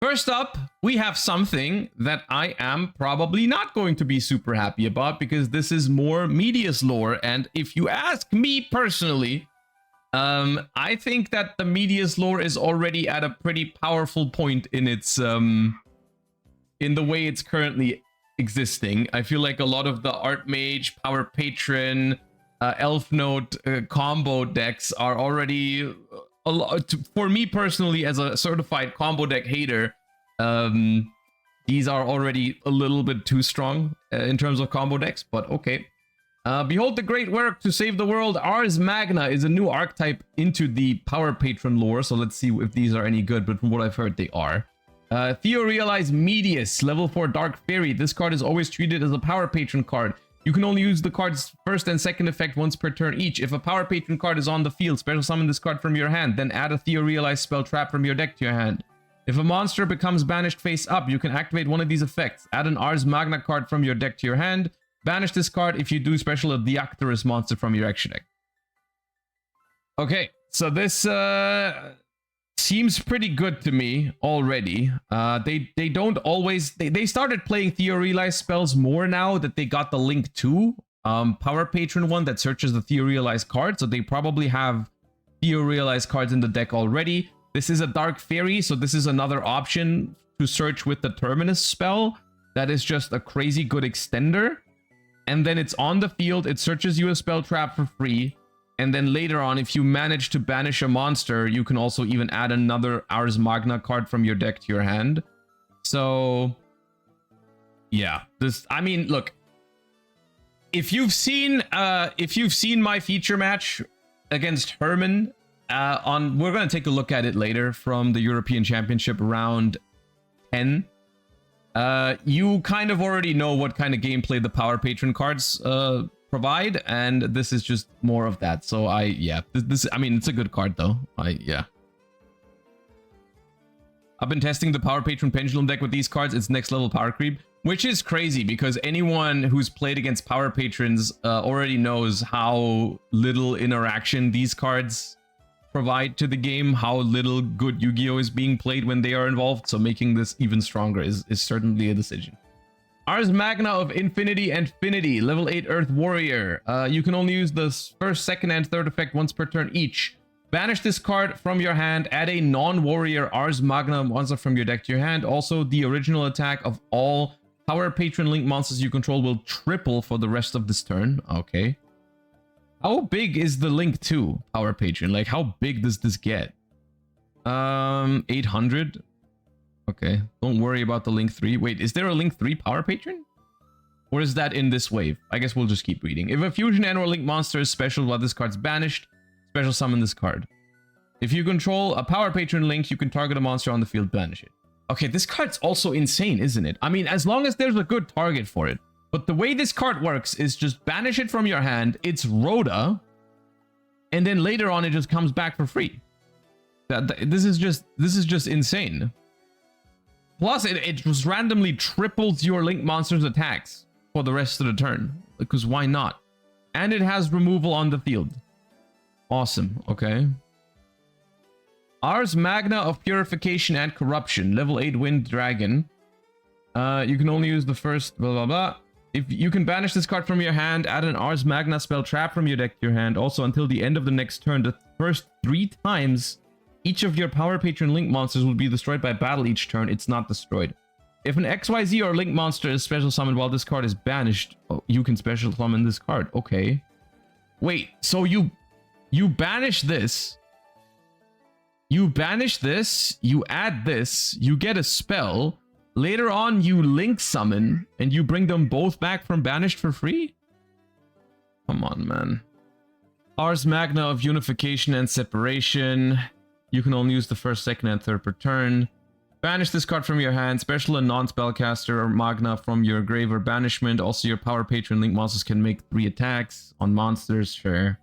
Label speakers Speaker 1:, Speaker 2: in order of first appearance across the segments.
Speaker 1: First up, we have something that I am probably not going to be super happy about because this is more Media's lore. And if you ask me personally, I think that the Media's lore is already at a pretty powerful point in its in the way it's currently existing. I feel like a lot of the Archmage, Power Patron, Elf Note combo decks are already a lot. For me personally, as a certified combo deck hater, these are already a little bit too strong in terms of combo decks, but okay. Behold the great work to save the world. Ars Magna is a new archetype into the Power Patron lore, so let's see if these are any good, but from what I've heard, they are. Theorealize Medius, level 4 Dark Fairy. This card is always treated as a Power Patron card. You can only use the card's first and second effect once per turn each. If a Power Patron card is on the field, special summon this card from your hand, then add a Theorealize spell trap from your deck to your hand. If a monster becomes banished face up, you can activate one of these effects. Add an Ars Magna card from your deck to your hand. Banish this card if you do special a Deactorus monster from your action deck. Okay, so this seems pretty good to me already. They don't always... They started playing Theorealize spells more now that they got the Link 2 Power Patron one that searches the Theorealize card, so they probably have Theorealize cards in the deck already. This is a Dark Fairy, so this is another option to search with the Terminus spell. That is just a crazy good extender. And then it's on the field, it searches you a spell trap for free. And then later on, if you manage to banish a monster, you can also even add another Ars Magna card from your deck to your hand. So, yeah. This, I mean, look. If you've seen my feature match against Herman, we're going to take a look at it later from the European Championship round 10. You kind of already know what kind of gameplay the Power Patron cards provide, and this is just more of that. So yeah, this I mean, it's a good card though. Yeah. I've been testing the Power Patron Pendulum deck with these cards. It's next level power creep, which is crazy because anyone who's played against Power Patrons already knows how little interaction these cards provide to the game, how little good Yu-Gi-Oh is being played when they are involved, so making this even stronger is certainly a decision. Ars Magna of Infinity and Finity, level 8 Earth Warrior. You can only use the first, second, and third effect once per turn each. Banish this card from your hand, add a non-warrior Ars Magna monster from your deck to your hand. Also, the original attack of all Power Patron Link monsters you control will triple for the rest of this turn. Okay. How big is the Link 2 Power Patron? Like, how big does this get? 800? Okay, don't worry about the Link 3. Wait, is there a Link 3 Power Patron? Or is that in this wave? I guess we'll just keep reading. If a Fusion and or Link monster is special while this card's banished, special summon this card. If you control a Power Patron Link, you can target a monster on the field, banish it. Okay, this card's also insane, isn't it? I mean, as long as there's a good target for it. But the way this card works is just banish it from your hand, it's Rhoda, and then later on it just comes back for free. This is just insane. Plus, it just randomly triples your Link monster's attacks for the rest of the turn. Because why not? And it has removal on the field. Awesome, okay. Ars Magna of Purification and Corruption, level 8 Wind Dragon. You can only use the first blah blah blah. If you can banish this card from your hand, add an Ars Magna spell trap from your deck to your hand. Also, until the end of the next turn, the first 3 times each of your Power Patron Link monsters will be destroyed by battle each turn. It's not destroyed. If an XYZ or Link monster is special summoned while this card is banished, you can special summon this card. Okay. Wait, so you banish this. You banish this, you add this, you get a spell. Later on, you Link summon, and you bring them both back from banished for free? Come on, man. Ars Magna of Unification and Separation. You can only use the first, second, and third per turn. Banish this card from your hand. Special a non-spellcaster or Magna from your grave or banishment. Also, your Power Patron Link monsters can make 3 attacks on monsters. Sure.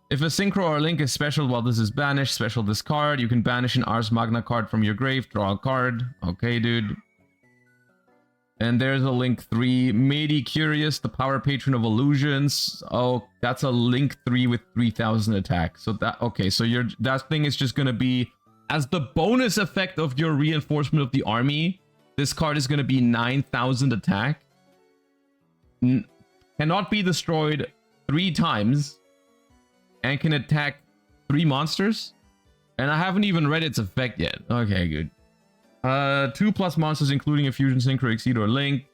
Speaker 1: If a Synchro or Link is special while this is banished, special this card. You can banish an Ars Magna card from your grave. Draw a card. Okay, dude. And there's a Link 3. Mady Curious, the Power Patron of Illusions. Oh, that's a Link 3 with 3000 attack. So that, okay, so that thing is just gonna be as the bonus effect of your reinforcement of the army, this card is going to be 9,000 attack. Cannot be destroyed 3 times. And can attack 3 monsters. And I haven't even read its effect yet. Okay, good. 2+ monsters, including a fusion, synchro, exceed, or link.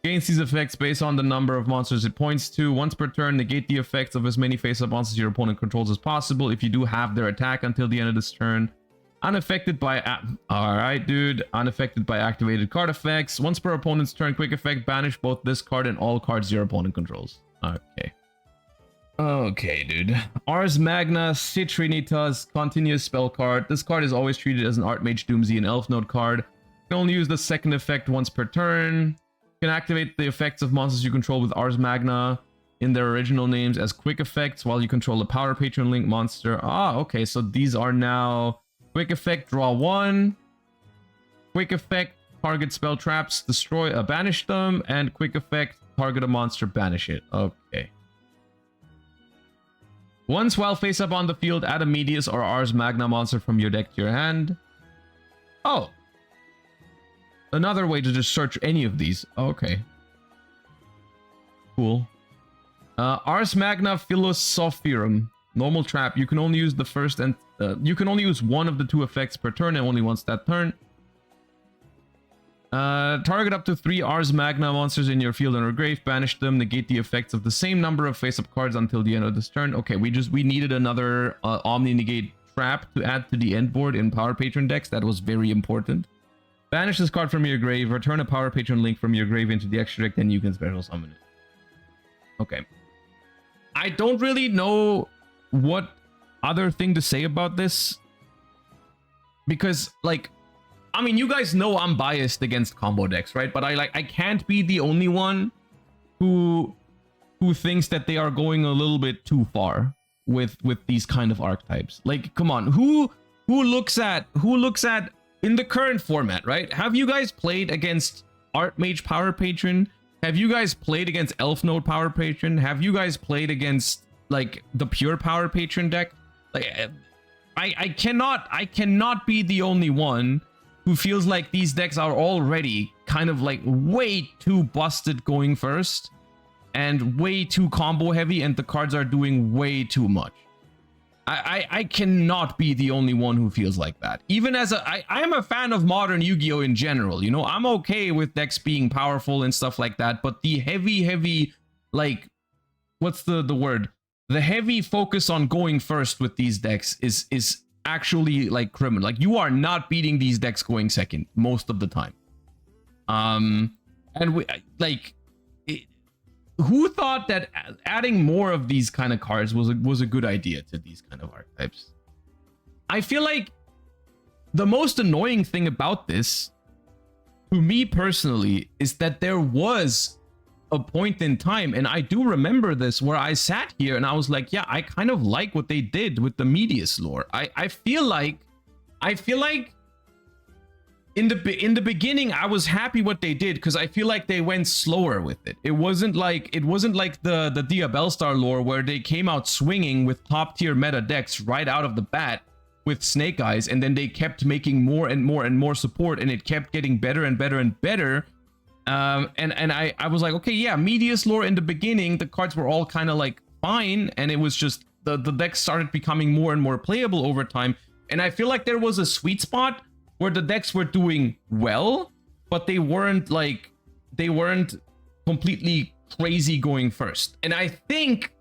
Speaker 1: Gains these effects based on the number of monsters it points to. Once per turn, negate the effects of as many face-up monsters your opponent controls as possible. If you do have their attack until the end of this turn. Unaffected by... Alright, dude. Unaffected by activated card effects. Once per opponent's turn, quick effect. Banish both this card and all cards your opponent controls. Okay. Okay, dude. Ars Magna, Citrinitas, continuous spell card. This card is always treated as an Archmage, Doomsday, and Elf Node card. You can only use the second effect once per turn. You can activate the effects of monsters you control with Ars Magna in their original names as quick effects while you control a Power Patron Link monster. Ah, okay, so these are now quick effect, draw 1. Quick effect, target spell traps, destroy, banish them, and quick effect, target a monster, banish it. Okay. Once while face up on the field, add a Medius or Ars Magna monster from your deck to your hand. Oh. Another way to just search any of these. Okay. Cool. Ars Magna Philosophirum. Normal trap. You can only use the first and... you can only use one of the 2 effects per turn and only once that turn. Target up to 3 Ars Magna monsters in your field or grave. Banish them. Negate the effects of the same number of face-up cards until the end of this turn. Okay, we needed another Omni Negate trap to add to the end board in Power Patron decks. That was very important. Banish this card from your grave. Return a Power Patron Link from your grave into the extra deck. Then you can special summon it. Okay. I don't really know what other thing to say about this. Because, like... I mean, you guys know I'm biased against combo decks, right? But I can't be the only one who thinks that they are going a little bit too far with these kind of archetypes. Like, come on, who looks at in the current format, right? Have you guys played against Archmage Power Patron? Have you guys played against Elf Node Power Patron? Have you guys played against like the pure Power Patron deck? Like, I cannot be the only one who feels like these decks are already kind of like way too busted going first and way too combo heavy, and the cards are doing way too much. I cannot be the only one who feels like that. Even as I am a fan of modern Yu-Gi-Oh in general, you know, I'm okay with decks being powerful and stuff like that, but the heavy, like, what's the word? The heavy focus on going first with these decks is actually like criminal. Like, you are not beating these decks going second most of the time. And we like, who thought that adding more of these kind of cards was a good idea to these kind of archetypes? I feel like the most annoying thing about this, to me personally, is that there was a point in time, and I do remember this, where I sat here and I was like, yeah, I kind of like what they did with the Medius lore. I feel like in the beginning I was happy what they did, because I feel like they went slower with it. It wasn't like the Diabellstar lore where they came out swinging with top tier meta decks right out of the bat with Snake Eyes, and then they kept making more and more and more support, and it kept getting better and better and better. And I was like, okay, yeah, Medius lore in the beginning, the cards were all kind of like fine, and it was just the decks started becoming more and more playable over time. And I feel like there was a sweet spot where the decks were doing well, but they weren't completely crazy going first. And I think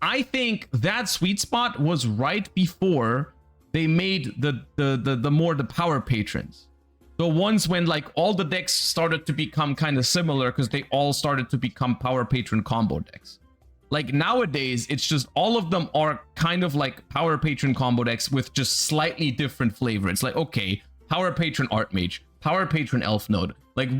Speaker 1: that sweet spot was right before they made the Power Patrons. The ones when like all the decks started to become kind of similar, because they all started to become Power Patron combo decks. Like nowadays, it's just all of them are kind of like Power Patron combo decks with just slightly different flavor. It's like, okay, Power Patron Archmage, Power Patron Elf Node, like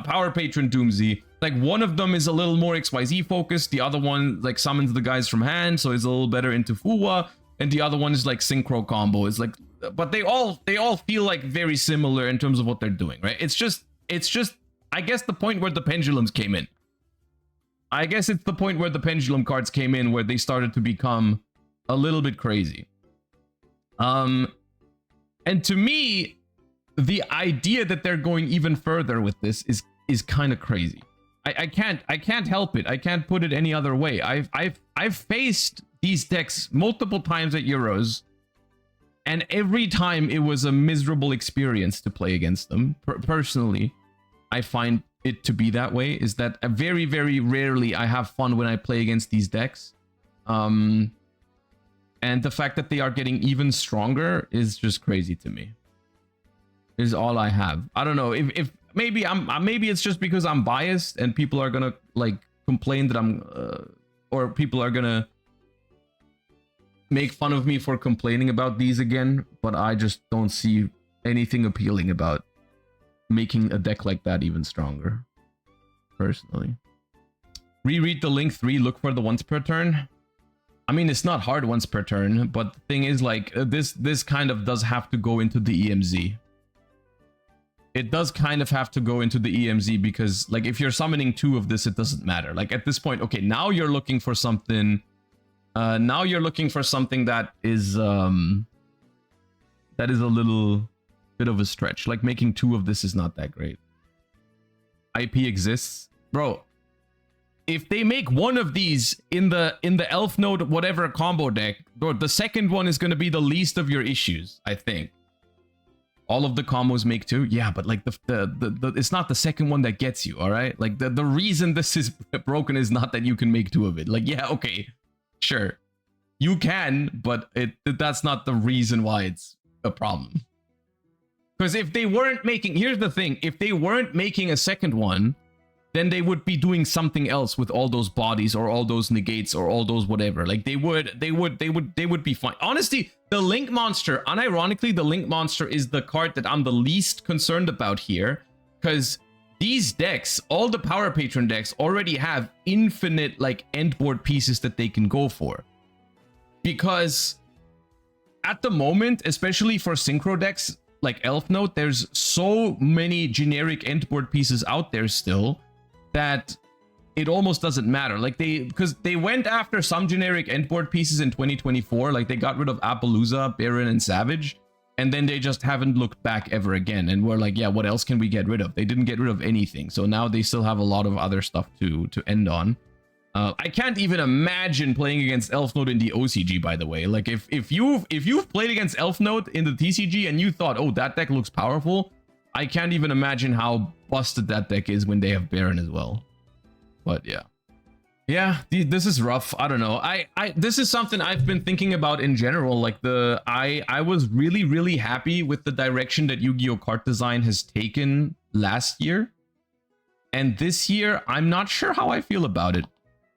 Speaker 1: Power Patron Doomsday. Like one of them is a little more XYZ focused, the other one like summons the guys from hand, so it's a little better into Fuwa, and the other one is like Synchro combo. It's like, but they all feel like very similar in terms of what they're doing, right? It's just I guess the point where the pendulums came in. I guess it's the point where the pendulum cards came in, where they started to become a little bit crazy. And to me, the idea that they're going even further with this is kind of crazy. I can't help it. I can't put it any other way. I've faced these decks multiple times at Euros, and every time it was a miserable experience to play against them. Personally, I find it to be that way. Is that very, very rarely I have fun when I play against these decks. And the fact that they are getting even stronger is just crazy to me. Is all I have. I don't know if maybe maybe it's just because I'm biased and people are gonna like complain that I'm or people are gonna make fun of me for complaining about these again, but I just don't see anything appealing about making a deck like that even stronger, personally. Reread the link 3, look for the once per turn. I mean, it's not hard once per turn, but the thing is, like, this kind of does have to go into the EMZ. It does kind of have to go into the EMZ because, like, if you're summoning 2 of this, it doesn't matter. Like, at this point, okay, now you're looking for something. Now you're looking for something that is a little bit of a stretch. Like, making 2 of this is not that great. IP exists, bro. If they make 1 of these in the Elf Node whatever combo deck, bro, the second one is going to be the least of your issues, I think. All of the combos make 2, yeah, but like the it's not the second one that gets you, all right? Like the reason this is broken is not that you can make 2 of it. Like, yeah, okay, sure, you can, but that's not the reason why it's a problem. Because if they weren't making, here's the thing, if they weren't making a second one, then they would be doing something else with all those bodies or all those negates or all those whatever. Like they would be fine. Honestly, the Link Monster, unironically, the Link Monster is the card that I'm the least concerned about here, because these decks, all the Power Patron decks, already have infinite like end board pieces that they can go for. Because at the moment, especially for synchro decks like Elf Note, there's so many generic end board pieces out there still that it almost doesn't matter. Like because they went after some generic end board pieces in 2024, like they got rid of Appaloosa, Baron, and Savage, and then they just haven't looked back ever again. And we're like, yeah, what else can we get rid of? They didn't get rid of anything, so now they still have a lot of other stuff to end on. I can't even imagine playing against Elf Note in the OCG, by the way. Like if you've played against Elf Note in the TCG and you thought, oh, that deck looks powerful, I can't even imagine how busted that deck is when they have Baron as well. But yeah, this is rough. I don't know. This is something I've been thinking about in general. Like I was really happy with the direction that Yu-Gi-Oh card design has taken last year, and this year I'm not sure how I feel about it.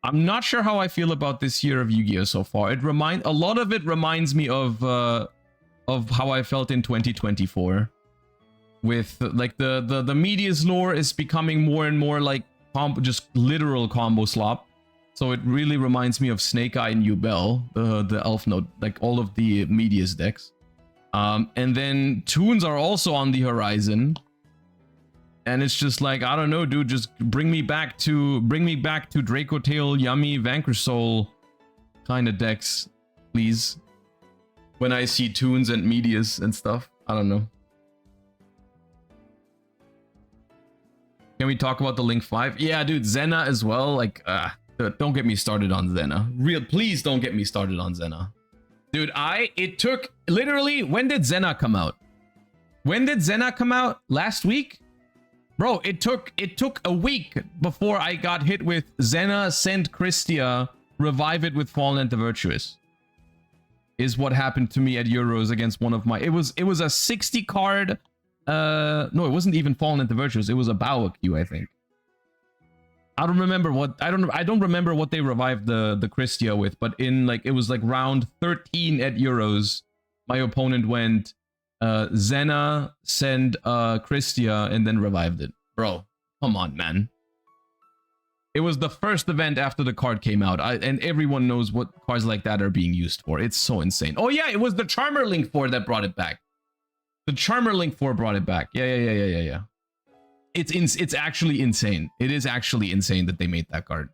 Speaker 1: I'm not sure how I feel about this year of Yu-Gi-Oh so far. A lot of it reminds me of how I felt in 2024. With like the media's lore is becoming more and more like just literal combo slop, so it really reminds me of Snake Eye and Yubel, the Elf Note, like all of the media's decks. And then Toons are also on the horizon, and it's just like, I don't know, dude, just bring me back to Draco Tail, Yummy, Vanquish Soul kind of decks, please. When I see Toons and medias and stuff, I don't know. Can we talk about the Link 5? Yeah, dude, Zena as well. Like, don't get me started on Zena. Please don't get me started on Zena. Dude, it took, literally, when did Zena come out? When did Zena come out? Last week? Bro, it took a week before I got hit with Zena, send Christia, revive it with Fallen and the Virtuous. Is what happened to me at Euros against one of my, it was a 60 card. No, it wasn't even Fallen at the Virtues. It was a Baoa Q, I think. I don't remember what I don't remember what they revived the Christia with, but in like it was like round 13 at Euros, my opponent went Zena, send Christia, and then revived it. Bro, come on, man. It was the first event after the card came out, and everyone knows what cards like that are being used for. It's so insane. Oh yeah, it was the Charmer Link 4 that brought it back. The Charmer Link 4 brought it back. Yeah. It's actually insane. It is actually insane that they made that card.